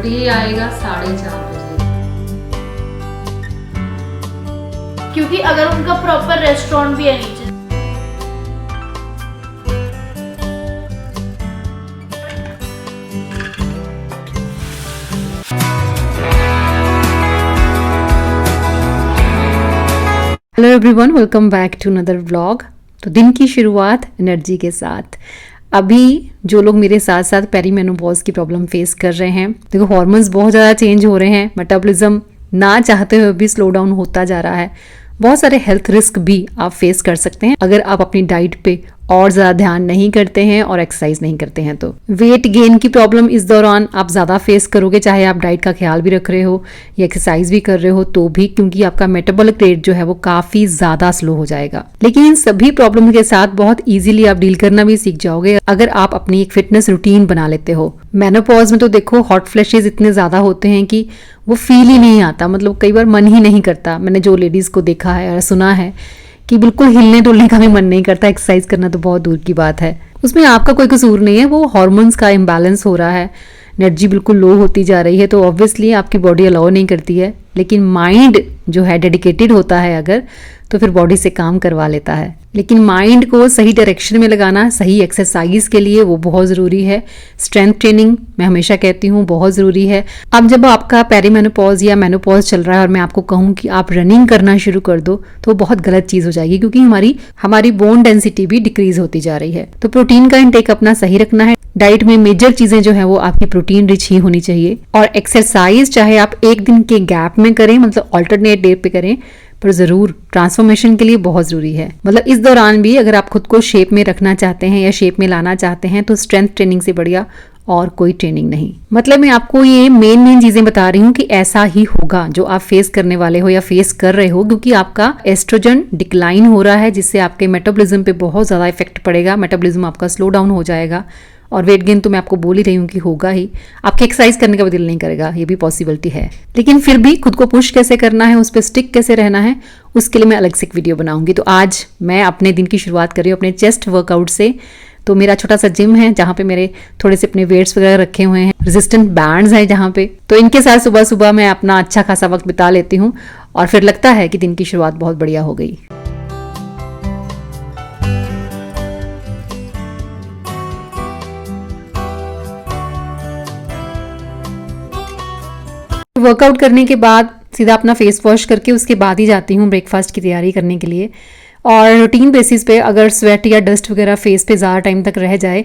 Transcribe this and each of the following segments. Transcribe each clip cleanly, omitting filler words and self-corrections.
But ये आएगा 4:30 बजे, क्योंकि अगर उनका प्रॉपर रेस्टोरेंट भी है नीचे। Hello everyone, welcome back to another vlog. तो दिन की शुरुआत एनर्जी के साथ। अभी जो लोग मेरे साथ साथ पेरीमेनोपॉज की प्रॉब्लम फेस कर रहे हैं, देखो हार्मोन्स बहुत ज़्यादा चेंज हो रहे हैं, मेटाबॉलिज्म ना चाहते हुए भी स्लो डाउन होता जा रहा है। बहुत सारे हेल्थ रिस्क भी आप फेस कर सकते हैं अगर आप अपनी डाइट पे और ज़्यादा ध्यान नहीं करते हैं और एक्सरसाइज नहीं करते हैं। तो वेट गेन की प्रॉब्लम इस दौरान आप ज़्यादा फेस करोगे, चाहे आप डाइट का ख्याल भी रख रहे हो या एक्सरसाइज भी कर रहे हो तो भी, क्योंकि आपका मेटाबॉलिक रेट जो है वो काफ़ी ज़्यादा स्लो हो जाएगा। लेकिन इन सभी प्रॉब्लम के साथ बहुत ईजिली आप डील करना भी सीख जाओगे अगर आप अपनी एक फिटनेस रूटीन बना लेते हो। मेनोपॉज में तो देखो हॉट फ्लैशेज इतने ज़्यादा होते हैं कि वो फील ही नहीं आता, मतलब कई बार मन ही नहीं करता। मैंने जो लेडीज़ को देखा है और सुना है कि बिल्कुल हिलने डुलने का भी मन नहीं करता, एक्सरसाइज करना तो बहुत दूर की बात है। उसमें आपका कोई कसूर नहीं है, वो हार्मोन्स का इम्बैलेंस हो रहा है, एनर्जी बिल्कुल लो होती जा रही है, तो ऑब्वियसली आपकी बॉडी अलाउ नहीं करती है। लेकिन माइंड जो है डेडिकेटेड होता है अगर, तो फिर बॉडी से काम करवा लेता है। लेकिन माइंड को सही डायरेक्शन में लगाना, सही एक्सरसाइज के लिए वो बहुत ज़रूरी है। स्ट्रेंथ ट्रेनिंग मैं हमेशा कहती हूँ बहुत ज़रूरी है। अब जब आपका पेरीमेनोपॉज या मेनोपॉज चल रहा है और मैं आपको कहूँ कि आप रनिंग करना शुरू कर दो, तो वो बहुत गलत चीज़ हो जाएगी, क्योंकि हमारी बोन डेंसिटी भी डिक्रीज होती जा रही है। तो प्रोटीन का इंटेक अपना सही रखना है। डाइट में मेजर चीजें जो है वो आपकी प्रोटीन रिच ही होनी चाहिए। और एक्सरसाइज चाहे आप एक दिन के गैप में करें, मतलब ऑल्टरनेट डे पे करें, पर जरूर ट्रांसफॉर्मेशन के लिए बहुत जरूरी है। मतलब इस दौरान भी अगर आप खुद को शेप में रखना चाहते हैं या शेप में लाना चाहते हैं तो स्ट्रेंथ ट्रेनिंग से बढ़िया और कोई ट्रेनिंग नहीं। मतलब मैं आपको ये मेन चीजें बता रही हूँ कि ऐसा ही होगा जो आप फेस करने वाले हो या फेस कर रहे हो, क्योंकि आपका एस्ट्रोजन डिक्लाइन हो रहा है, जिससे आपके मेटाबॉलिज्म पे बहुत ज्यादा इफेक्ट पड़ेगा। मेटाबॉलिज्म आपका स्लो डाउन हो जाएगा और वेट गेन तो मैं आपको बोल ही रही हूँ कि होगा ही। आपके एक्सरसाइज करने का भी दिल नहीं करेगा, ये भी पॉसिबिलिटी है। लेकिन फिर भी खुद को पुश कैसे करना है, उस पर स्टिक कैसे रहना है, उसके लिए मैं अलग से एक वीडियो बनाऊंगी। तो आज मैं अपने दिन की शुरुआत कर रही हूँ अपने चेस्ट वर्कआउट से। तो मेरा छोटा सा जिम है जहाँ पे मेरे थोड़े से अपने वेट्स वगैरह रखे हुए हैं, रेजिस्टेंट बैंड्स हैं जहाँ पे, तो इनके साथ सुबह सुबह मैं अपना अच्छा खासा वक्त बिता लेती हूँ और फिर लगता है कि दिन की शुरुआत बहुत बढ़िया हो गई। वर्कआउट करने के बाद सीधा अपना फेस वॉश करके उसके बाद ही जाती हूँ ब्रेकफास्ट की तैयारी करने के लिए। और रूटीन बेसिस पे अगर स्वेट या डस्ट वगैरह फेस पे ज़्यादा टाइम तक रह जाए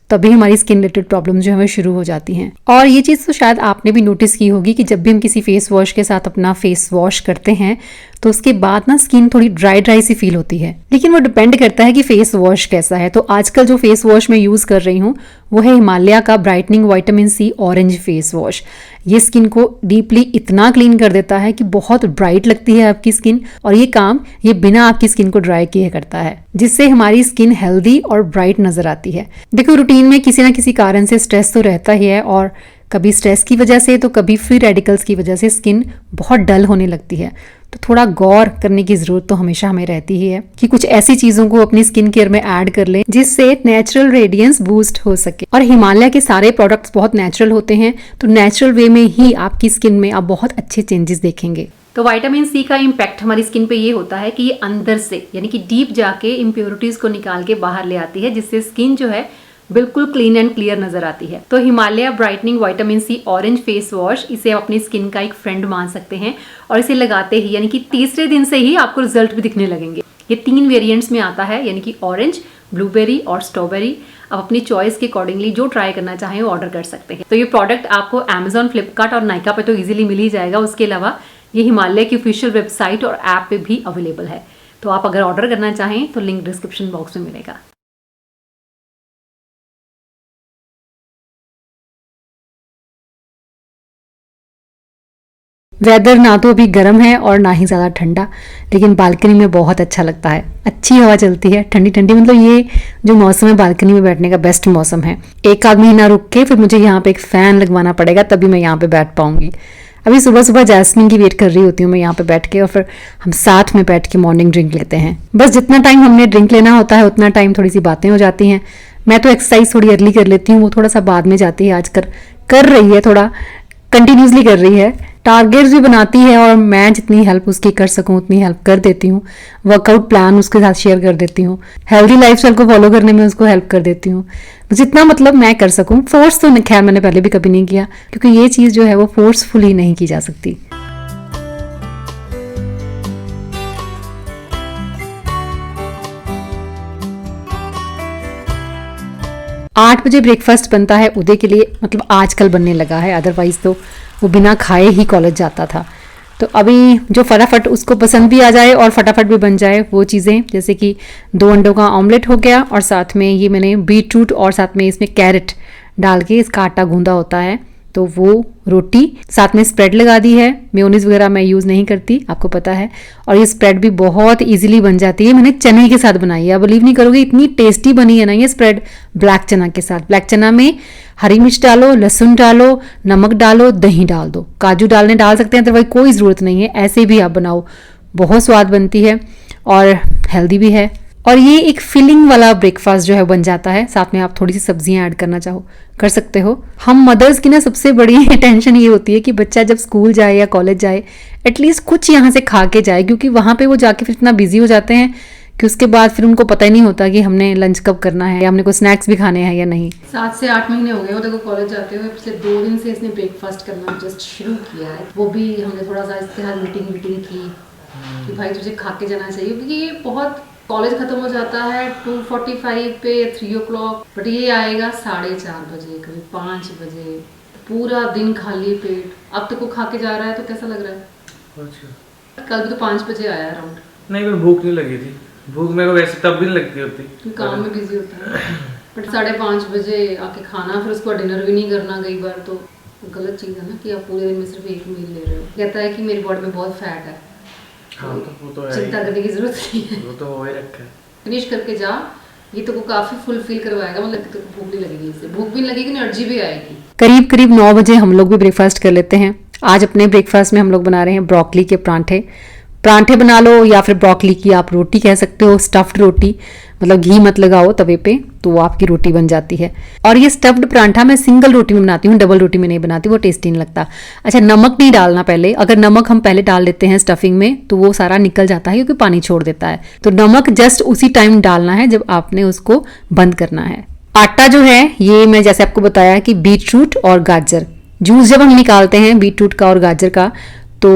तभी हमारी स्किन रिलेटेड प्रॉब्लम जो है शुरू हो जाती हैं। और ये चीज़ तो शायद आपने भी नोटिस की होगी कि जब भी हम किसी फेस वॉश के साथ अपना फेस वॉश करते हैं तो उसके बाद ना स्किन थोड़ी ड्राई सी फील होती है। लेकिन वो डिपेंड करता है कि फेस वॉश कैसा है। तो आजकल जो फेस वॉश मैं यूज़ कर रही हूँ वो है हिमालय का brightening vitamin C orange face wash. ये स्किन को डीपली इतना क्लीन कर देता है कि बहुत ब्राइट लगती है आपकी स्किन, और ये काम ये बिना आपकी स्किन को ड्राई किए करता है, जिससे हमारी स्किन हेल्दी और ब्राइट नजर आती है। देखो रूटीन में किसी ना किसी कारण से स्ट्रेस तो रहता ही है, और कभी स्ट्रेस की वजह से तो कभी फ्री रेडिकल्स की वजह से स्किन बहुत डल होने लगती है। तो थोड़ा गौर करने की जरूरत तो हमेशा हमें रहती ही है कि कुछ ऐसी चीजों को अपनी स्किन केयर में ऐड कर लें जिससे नेचुरल रेडियंस बूस्ट हो सके। और हिमालय के सारे प्रोडक्ट्स बहुत नेचुरल होते हैं, तो नेचुरल वे में ही आपकी स्किन में आप बहुत अच्छे चेंजेस देखेंगे। तो विटामिन सी का इम्पैक्ट हमारी स्किन पे ये होता है कि ये अंदर से यानी कि डीप जाके इम्प्योरिटीज को निकाल के बाहर ले आती है, जिससे स्किन जो है बिल्कुल क्लीन एंड क्लियर नजर आती है। तो Himalaya brightening vitamin C orange face wash, इसे आप अपनी स्किन का एक फ्रेंड मान सकते हैं। और इसे लगाते ही यानी कि तीसरे दिन से ही आपको रिजल्ट भी दिखने लगेंगे। ये 3 वेरिएंट्स में आता है, यानी कि ऑरेंज, ब्लूबेरी और स्ट्रॉबेरी। आप अपनी चॉइस के अकॉर्डिंगली जो ट्राई करना चाहें वो ऑर्डर कर सकते हैं। तो ये प्रोडक्ट आपको अमेजॉन, फ्लिपकार्ट और नाइका पे तो इजीली मिल ही जाएगा। उसके अलावा ये हिमालय की ऑफिशियल वेबसाइट और ऐप पे भी अवेलेबल है। तो आप अगर ऑर्डर करना चाहें तो लिंक डिस्क्रिप्शन बॉक्स में मिलेगा। वेदर ना तो अभी गर्म है और ना ही ज़्यादा ठंडा, लेकिन बालकनी में बहुत अच्छा लगता है। अच्छी हवा चलती है, ठंडी ठंडी। मतलब ये जो मौसम है बालकनी में बैठने का बेस्ट मौसम है। एक आध महीना रुक के फिर मुझे यहाँ पे एक फ़ैन लगवाना पड़ेगा, तभी मैं यहाँ पे बैठ पाऊंगी। अभी सुबह सुबह जैस्मिन की वेट कर रही होती हूँ मैं यहाँ पे बैठ के, और फिर हम साथ में बैठ के मॉर्निंग ड्रिंक लेते हैं। बस जितना टाइम हमने ड्रिंक लेना होता है उतना टाइम थोड़ी सी बातें हो जाती हैं। मैं तो एक्सरसाइज थोड़ी अर्ली कर लेती हूँ, वो थोड़ा सा बाद में जाती है। आजकल कर रही है थोड़ा कंटिन्यूसली कर रही है, टारगेट्स भी बनाती है और मैं जितनी हेल्प उसकी कर सकूं उतनी हेल्प कर देती हूँ। वर्कआउट प्लान उसके साथ शेयर कर देती हूँ, हेल्दी लाइफस्टाइल को फॉलो करने में उसको हेल्प कर देती हूँ, जितना मतलब मैं कर सकूं। फोर्स तो खैर मैंने पहले भी कभी नहीं किया, क्योंकि ये चीज़ जो है वो फोर्सफुली नहीं की जा सकती। आठ बजे ब्रेकफास्ट बनता है उदय के लिए, मतलब आजकल बनने लगा है, अदरवाइज तो वो बिना खाए ही कॉलेज जाता था। तो अभी जो फटाफट उसको पसंद भी आ जाए और फटाफट भी बन जाए वो चीज़ें, जैसे कि 2 अंडों का ऑमलेट हो गया और साथ में ये मैंने बीटरूट और साथ में इसमें कैरेट डाल के इसका आटा गूंदा होता है, तो वो रोटी, साथ में स्प्रेड लगा दी है। मेयोनीज वगैरह मैं यूज़ नहीं करती, आपको पता है, और ये स्प्रेड भी बहुत इजीली बन जाती है। मैंने चने के साथ बनाई है, बिलीव नहीं करोगे इतनी टेस्टी बनी है ना ये स्प्रेड ब्लैक चना के साथ। ब्लैक चना में हरी मिर्च डालो, लहसुन डालो, नमक डालो, दही डाल दो, काजू डाल सकते हैं, अदरवाइज कोई ज़रूरत नहीं है, ऐसे भी आप बनाओ, बहुत स्वाद बनती है और हेल्दी भी है। और ये एक फिलिंग वाला ब्रेकफास्ट जो है बन जाता है। साथ में आप थोड़ी सी सब्जियां ऐड करना चाहो कर सकते हो। हम मदर्स की ना सबसे बड़ी टेंशन ये होती है कि बच्चा जब स्कूल जाए या कॉलेज जाए एटलीस्ट कुछ यहाँ से खा के जाए, क्योंकि वहाँ पे वो जाके फिर इतना बिजी हो जाते हैं कि उसके बाद फिर उनको पता ही नहीं होता कि हमने लंच कब करना है या हमने कोई स्नैक्स भी खाने हैं या नहीं। 7 से 8 महीने हो गए वो देखो कॉलेज जाते हुए। पिछले 2 दिन से इसने ब्रेकफास्ट करना जस्ट शुरू किया है। वो भी हमने थोड़ा सा इसके साथ मीटिंग की कि भाई तुझे खा के जाना चाहिए, क्योंकि ये बहुत, कॉलेज खत्म हो जाता है 2:45 पे 3 o'clock, बट ये आएगा 4:30 बजे, कभी 5 बजे, पूरा दिन खाली पेट। अब तक वो खा के जा रहा है तो कैसा लग रहा है? अच्छा। कल भी तो 5 बजे आया अराउंड। नहीं, मेरे भूख नहीं लगी थी। भूख मेरे को वैसे तब भी नहीं लगती होती, तू काम में बिजी होता है। बट 5:30 बजे आके खाना, फिर उसको डिनर भी नहीं करना कई बार, तो गलत चीज़ है ना कि आप पूरे दिन में सिर्फ एक मील ले रहे हो। कहता है कि मेरी बॉडी में बहुत फैट है। हाँ, तो वो तो है, चिंता करने की जरूरत नहीं है, वो तो हो ही रखा है। फिनिश करके जा, ये तो को काफी फुलफिल करवाएगा, मतलब तो भूख नहीं लगेगी, इससे भूख भी नहीं लगेगी, एनर्जी भी आएगी। करीब 9 बजे हम लोग भी ब्रेकफास्ट कर लेते हैं। आज अपने ब्रेकफास्ट में हम लोग बना रहे हैं ब्रोकली के परांठे बना लो, या फिर ब्रोकली की आप रोटी कह सकते हो, स्टफ्ड रोटी, मतलब घी मत लगाओ तवे पे तो वो आपकी रोटी बन जाती है। और ये स्टफ्ड परांठा मैं सिंगल रोटी में बनाती हूँ, डबल रोटी में नहीं बनाती, वो टेस्टी नहीं लगता। अच्छा, नमक नहीं डालना पहले, अगर नमक हम पहले डाल देते हैं स्टफिंग में तो वो सारा निकल जाता है, क्योंकि पानी छोड़ देता है। तो नमक जस्ट उसी टाइम डालना है जब आपने उसको बंद करना है। आटा जो है ये मैं जैसे आपको बताया कि बीटरूट और गाजर जूस जब हम निकालते हैं बीटरूट का और गाजर का, तो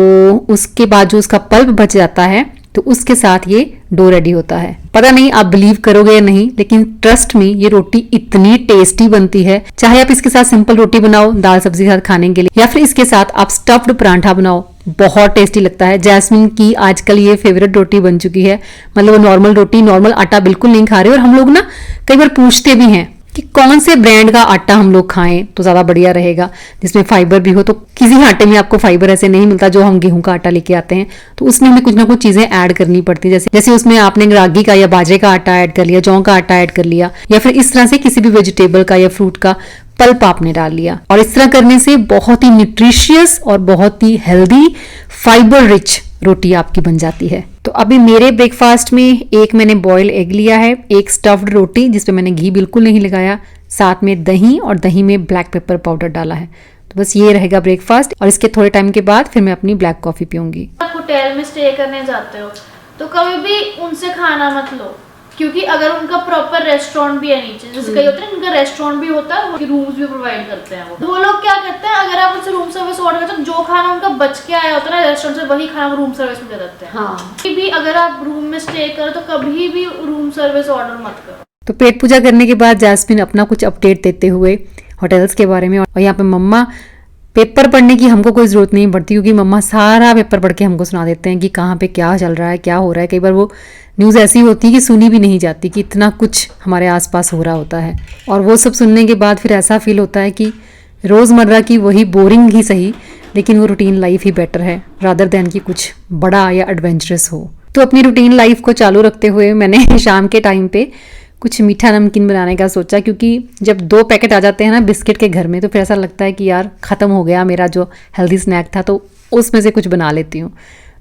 उसके बाद जो उसका पल्प बच जाता है तो उसके साथ ये डो रेडी होता है। पता नहीं आप बिलीव करोगे या नहीं, लेकिन ट्रस्ट मी ये रोटी इतनी टेस्टी बनती है। चाहे आप इसके साथ सिंपल रोटी बनाओ दाल सब्जी के साथ खाने के लिए, या फिर इसके साथ आप स्टफ्ड परांठा बनाओ, बहुत टेस्टी लगता है। जैस्मिन की आजकल ये फेवरेट रोटी बन चुकी है, मतलब वो नॉर्मल रोटी, नॉर्मल आटा बिल्कुल नहीं खा रहे। और हम लोग ना कई बार पूछते भी हैं कि कौन से ब्रांड का आटा हम लोग खाएं तो ज़्यादा बढ़िया रहेगा, जिसमें फाइबर भी हो। तो किसी आटे में आपको फाइबर ऐसे नहीं मिलता जो हम गेहूं का आटा लेके आते हैं, तो उसमें हमें कुछ ना कुछ चीज़ें ऐड करनी पड़ती है। जैसे उसमें आपने रागी का या बाजरे का आटा ऐड कर लिया, जौ का आटा ऐड कर लिया, या फिर इस तरह से किसी भी वेजिटेबल का या फ्रूट का पल्प आपने डाल लिया। और इस तरह करने से बहुत ही न्यूट्रिशियस और बहुत ही हेल्दी फाइबर रिच रोटी आपकी बन जाती है। तो अभी मेरे ब्रेकफास्ट में एक मैंने बॉयल एग लिया है, एक स्टफ्ड रोटी जिसपे मैंने घी बिल्कुल नहीं लगाया, साथ में दही, और दही में ब्लैक पेपर पाउडर डाला है। तो बस ये रहेगा ब्रेकफास्ट, और इसके थोड़े टाइम के बाद फिर मैं अपनी ब्लैक कॉफी पीऊंगी। आप होटल में स्टे करने जाते हो तो कभी भी उनसे खाना मत लो, क्योंकि अगर उनका प्रॉपर रेस्टोरेंट भी है नीचे, जैसे कई होते हैं उनका रेस्टोरेंट भी होता है, वो रूम्स भी प्रोवाइड करते हैं। वो लोग क्या करते हैं, अगर आप उनसे रूम सर्विस ऑर्डर करते हो, जो खाना उनका बच के आया होता है ना रेस्टोरेंट से, वही खाना वो रूम सर्विस में दे देते हैं। हाँ, भी अगर आप रूम में स्टे करो तो कभी भी रूम सर्विस ऑर्डर मत करो। तो पेट पूजा करने के बाद जैस्मिन अपना कुछ अपडेट देते हुए होटल्स के बारे में, और यहाँ पे मम्मा, पेपर पढ़ने की हमको कोई ज़रूरत नहीं पड़ती, क्योंकि मम्मा सारा पेपर पढ़ के हमको सुना देते हैं कि कहाँ पे क्या चल रहा है, क्या हो रहा है। कई बार वो न्यूज़ ऐसी होती है कि सुनी भी नहीं जाती, कि इतना कुछ हमारे आसपास हो रहा होता है। और वो सब सुनने के बाद फिर ऐसा फील होता है कि रोज़मर्रा की वही बोरिंग ही सही, लेकिन वो रूटीन लाइफ ही बेटर है रादर दैन कि कुछ बड़ा या एडवेंचरस हो। तो अपनी रूटीन लाइफ को चालू रखते हुए मैंने शाम के टाइम पे कुछ मीठा नमकीन बनाने का सोचा, क्योंकि जब 2 पैकेट आ जाते हैं ना बिस्किट के घर में, तो फिर ऐसा लगता है कि यार ख़त्म हो गया मेरा जो हेल्दी स्नैक था, तो उसमें से कुछ बना लेती हूँ।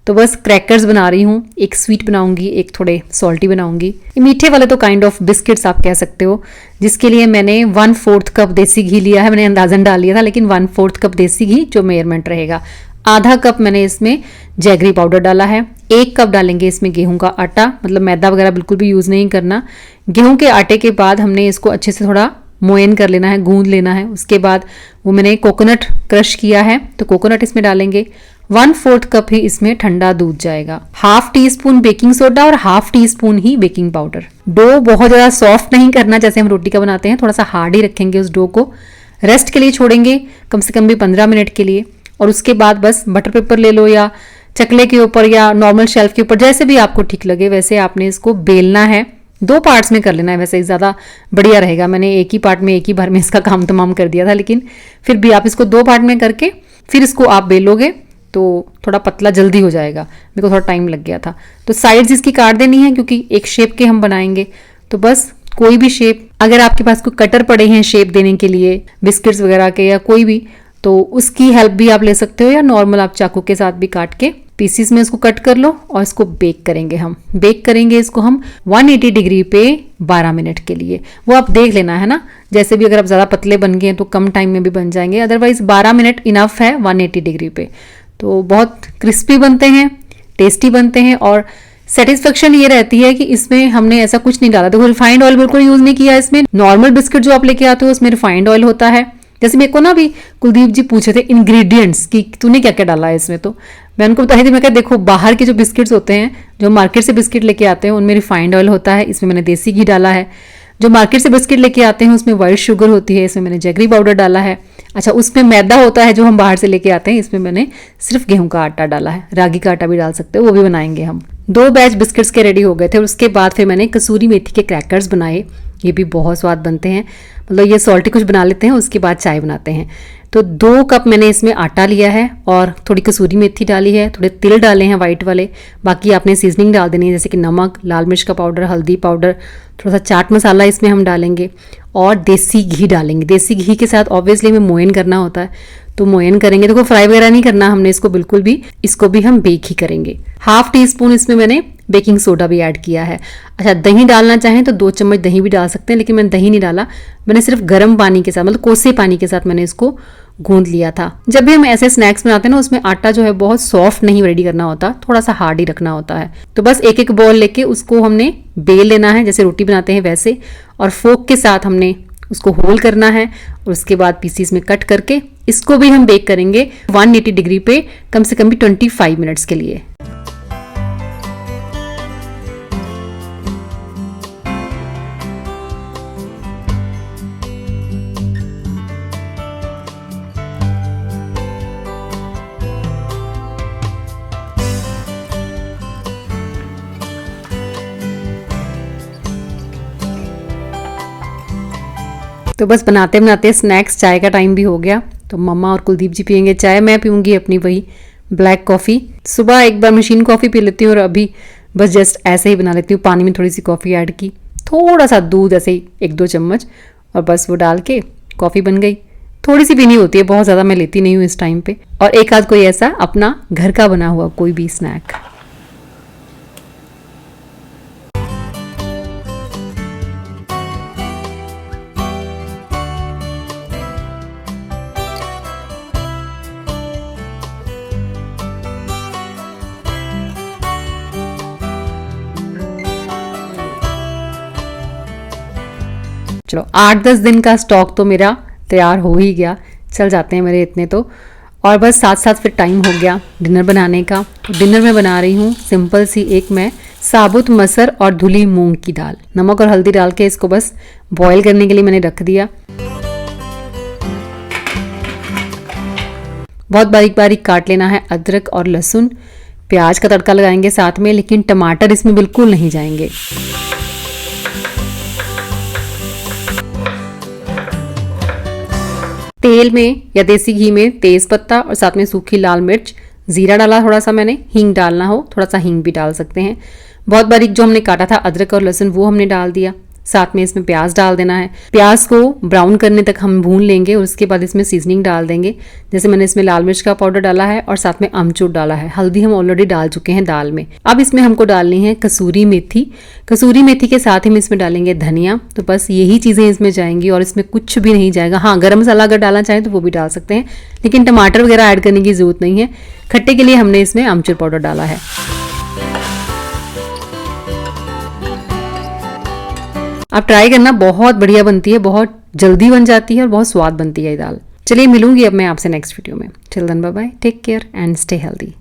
तो बस क्रैकर्स बना रही हूँ, एक स्वीट बनाऊंगी, एक थोड़े सॉल्टी बनाऊंगी। मीठे वाले तो काइंड ऑफ बिस्किट्स आप कह सकते हो, जिसके लिए मैंने 1/4 कप देसी घी लिया है। मैंने अंदाजन डाल लिया था, लेकिन 1/4 कप देसी घी जो मेजरमेंट रहेगा। आधा कप मैंने इसमें जैगरी पाउडर डाला है। 1 कप डालेंगे इसमें गेहूं का आटा, मतलब मैदा वगैरह बिल्कुल भी यूज़ नहीं करना। गेहूं के आटे के बाद हमने इसको अच्छे से थोड़ा मोयन कर लेना है, गूंद लेना है। उसके बाद वो मैंने कोकोनट क्रश किया है, तो कोकोनट इसमें डालेंगे। 1/4 कप ही इसमें ठंडा दूध जाएगा। 1/2 टीस्पून बेकिंग सोडा और 1/2 टीस्पून ही बेकिंग पाउडर। डो बहुत ज़्यादा सॉफ्ट नहीं करना जैसे हम रोटी का बनाते हैं, थोड़ा सा हार्ड ही रखेंगे उस डो को। रेस्ट के लिए छोड़ेंगे कम से कम भी 15 मिनट के लिए। और उसके बाद बस बटर पेपर ले लो या चकले के ऊपर या नॉर्मल शेल्फ के ऊपर, जैसे भी आपको ठीक लगे वैसे आपने इसको बेलना है। 2 पार्ट्स में कर लेना है, वैसे ज़्यादा बढ़िया रहेगा। मैंने एक ही पार्ट में एक ही बार में इसका काम तमाम कर दिया था, लेकिन फिर भी आप इसको 2 पार्ट में करके फिर इसको आप बेलोगे तो थोड़ा पतला जल्दी हो जाएगा। मेरे को थोड़ा टाइम लग गया था। तो साइड्स इसकी काट देनी है, क्योंकि एक शेप के हम बनाएंगे। तो बस कोई भी शेप, अगर आपके पास कोई कटर पड़े हैं शेप देने के लिए बिस्किट्स वगैरह के या कोई भी, तो उसकी हेल्प भी आप ले सकते हो, या नॉर्मल आप चाकू के साथ भी काट के पीसीस में इसको कट कर लो। और इसको बेक करेंगे हम। बेक करेंगे इसको हम 180 डिग्री पे 12 मिनट के लिए। वो आप देख लेना है ना, जैसे भी अगर आप ज़्यादा पतले बन गए हैं तो कम टाइम में भी बन जाएंगे, अदरवाइज 12 मिनट इनफ है 180 डिग्री पे। तो बहुत क्रिस्पी बनते हैं, टेस्टी बनते हैं, और सेटिस्फेक्शन ये रहती है कि इसमें हमने ऐसा कुछ नहीं डाला। देखो रिफाइंड ऑयल बिल्कुल यूज़ नहीं किया इसमें। नॉर्मल बिस्किट जो आप लेके आते हो उसमें रिफाइंड ऑयल होता है। जैसे मेरे को ना अभी कुलदीप जी पूछे थे इंग्रेडिएंट्स कि तूने क्या क्या डाला है इसमें, तो मैं उनको बताई थी। मैं कहा देखो, बाहर के जो बिस्किट्स होते हैं, जो मार्केट से बिस्किट लेके आते हैं, उनमें रिफाइंड ऑयल होता है, इसमें मैंने देसी घी डाला है। जो मार्केट से बिस्किट लेके आते हैं उसमें वाइट शुगर होती है, इसमें मैंने जैगरी पाउडर डाला है। अच्छा, उसमें मैदा होता है जो हम बाहर से लेके आते हैं, इसमें मैंने सिर्फ गेहूं का आटा डाला है। रागी का आटा भी डाल सकते हो, वो भी बनाएंगे हम। 2 बैच बिस्किट्स के रेडी हो गए थे। और उसके बाद फिर मैंने कसूरी मेथी के क्रैकर्स बनाए। ये भी बहुत स्वाद बनते हैं, मतलब ये सॉल्टी कुछ बना लेते हैं, उसके बाद चाय बनाते हैं। तो 2 कप मैंने इसमें आटा लिया है और थोड़ी कसूरी मेथी डाली है, थोड़े तिल डाले हैं वाइट वाले। बाकी आपने सीजनिंग डाल देनी है, जैसे कि नमक, लाल मिर्च का पाउडर, हल्दी पाउडर, थोड़ा सा चाट मसाला इसमें हम डालेंगे, और देसी घी डालेंगे। देसी घी के साथ ऑब्वियसली हमें मोयन करना होता है, तो मोयन करेंगे। देखो फ्राई वगैरह नहीं करना हमने इसको बिल्कुल भी, इसको भी हम बेक ही करेंगे। 1/2 टीस्पून इसमें मैंने बेकिंग सोडा भी ऐड किया है। अच्छा, दही डालना चाहें तो 2 चम्मच दही भी डाल सकते हैं, लेकिन मैंने दही नहीं डाला। मैंने सिर्फ गर्म पानी के साथ, मतलब कोसे पानी के साथ मैंने इसको गूंद लिया था। जब भी हम ऐसे स्नैक्स बनाते हैं ना, उसमें आटा जो है बहुत सॉफ्ट नहीं रेडी करना होता, थोड़ा सा हार्ड ही रखना होता है। तो बस एक एक बॉल लेके उसको हमने बेल लेना है, जैसे रोटी बनाते हैं वैसे, और फोक के साथ हमने उसको होल करना है। और उसके बाद पीसीस में कट करके इसको भी हम बेक करेंगे 180 डिग्री पे कम से कम भी 25 मिनट्स के लिए। तो बस बनाते बनाते स्नैक्स चाय का टाइम भी हो गया। तो मम्मा और कुलदीप जी पियेंगे चाय, मैं पीऊँगी अपनी वही ब्लैक कॉफ़ी। सुबह एक बार मशीन कॉफ़ी पी लेती हूँ, और अभी बस जस्ट ऐसे ही बना लेती हूँ। पानी में थोड़ी सी कॉफ़ी ऐड की, थोड़ा सा दूध, ऐसे ही 1-2 चम्मच, और बस वो डाल के कॉफ़ी बन गई। थोड़ी सी पीनी होती है, बहुत ज़्यादा मैं लेती नहीं हूँ इस टाइम पे। और एक आध कोई ऐसा अपना घर का बना हुआ कोई भी स्नैक। चलो 8-10 दिन का स्टॉक तो मेरा तैयार हो ही गया, चल जाते हैं मेरे इतने तो। और बस साथ साथ फिर टाइम हो गया डिनर बनाने का। तो डिनर में बना रही हूँ सिंपल सी एक मैं साबुत मसर और धुली मूंग की दाल। नमक और हल्दी डाल के इसको बस बॉईल करने के लिए मैंने रख दिया। बहुत बारीक बारीक काट लेना है अदरक और लहसुन। प्याज का तड़का लगाएंगे साथ में, लेकिन टमाटर इसमें बिल्कुल नहीं जाएंगे। तेल में या देसी घी में तेज पत्ता और साथ में सूखी लाल मिर्च, जीरा डाला थोड़ा सा मैंने, हींग डालना हो थोड़ा सा हींग भी डाल सकते हैं। बहुत बारीक जो हमने काटा था अदरक और लहसुन वो हमने डाल दिया। साथ में इसमें प्याज डाल देना है। प्याज को ब्राउन करने तक हम भून लेंगे और उसके बाद इसमें सीजनिंग डाल देंगे। जैसे मैंने इसमें लाल मिर्च का पाउडर डाला है और साथ में अमचूर डाला है। हल्दी हम ऑलरेडी डाल चुके हैं दाल में। अब इसमें हमको डालनी है कसूरी मेथी। कसूरी मेथी के साथ हम इसमें डालेंगे धनिया। तो बस यही चीज़ें इसमें जाएंगी और इसमें कुछ भी नहीं जाएगा। हाँ, गरम मसाला अगर डालना चाहें तो वो भी डाल सकते हैं, लेकिन टमाटर वगैरह ऐड करने की ज़रूरत नहीं है। खट्टे के लिए हमने इसमें अमचूर पाउडर डाला है। आप ट्राई करना, बहुत बढ़िया बनती है, बहुत जल्दी बन जाती है और बहुत स्वाद बनती है ये दाल। चलिए मिलूंगी अब मैं आपसे नेक्स्ट वीडियो में। Till then bye bye, take care and stay healthy.